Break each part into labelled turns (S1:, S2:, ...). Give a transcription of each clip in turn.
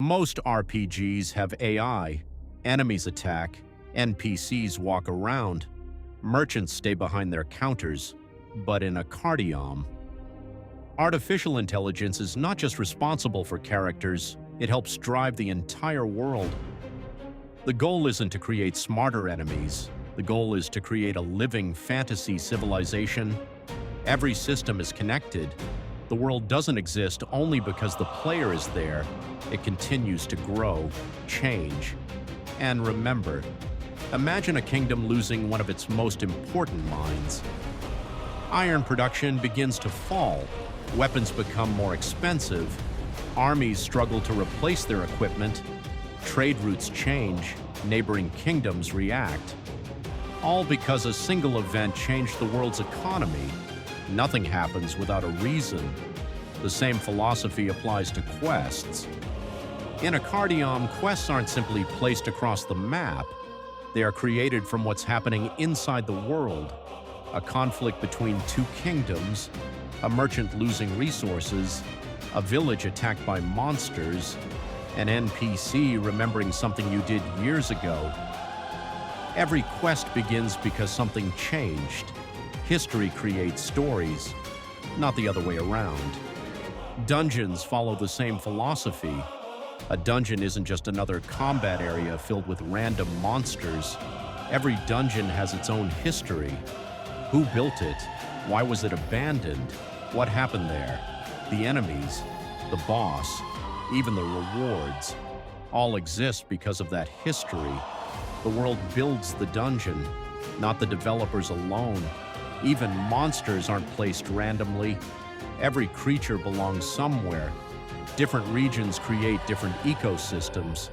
S1: Most RPGs have AI, enemies attack, NPCs walk around, merchants stay behind their counters, but in AKARDIOM, artificial intelligence is not just responsible for characters, it helps drive the entire world. The goal isn't to create smarter enemies, the goal is to create a living fantasy civilization. Every system is connected. The world doesn't exist only because the player is there. It continues to grow, change. And remember, imagine a kingdom losing one of its most important mines. Iron production begins to fall, weapons become more expensive, armies struggle to replace their equipment, trade routes change, neighboring kingdoms react. All because a single event changed the world's economy. Nothing happens without a reason. The same philosophy applies to quests. In AKARDIOM, quests aren't simply placed across the map. They are created from what's happening inside the world. A conflict between two kingdoms, a merchant losing resources, a village attacked by monsters, an NPC remembering something you did years ago. Every quest begins because something changed. History creates stories, not the other way around. Dungeons follow the same philosophy. A dungeon isn't just another combat area filled with random monsters. Every dungeon has its own history. Who built it? Why was it abandoned? What happened there? The enemies, the boss, even the rewards, all exist because of that history. The world builds the dungeon, not the developers alone. Even monsters aren't placed randomly. Every creature belongs somewhere. Different regions create different ecosystems.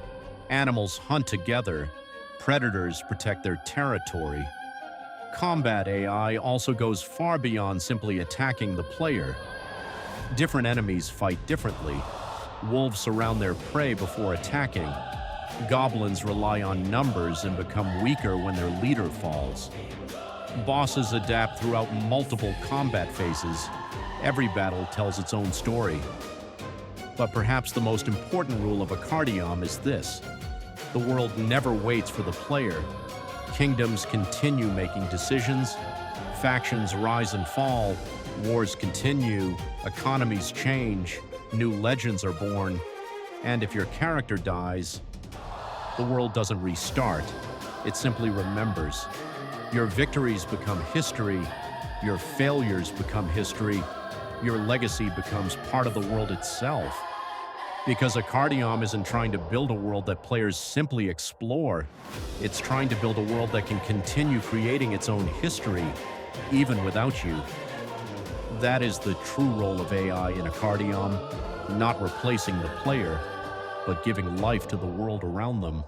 S1: Animals hunt together. Predators protect their territory. Combat AI also goes far beyond simply attacking the player. Different enemies fight differently. Wolves surround their prey before attacking. Goblins rely on numbers and become weaker when their leader falls. Bosses adapt throughout multiple combat phases. Every battle tells its own story. But perhaps the most important rule of AKARDIOM is this: the world never waits for the player. Kingdoms continue making decisions, factions rise and fall, wars continue, economies change, new legends are born, and if your character dies, the world doesn't restart, it simply remembers. Your victories become history, your failures become history, your legacy becomes part of the world itself. Because AKARDIOM isn't trying to build a world that players simply explore. It's trying to build a world that can continue creating its own history, even without you. That is the true role of AI in AKARDIOM, not replacing the player, but giving life to the world around them.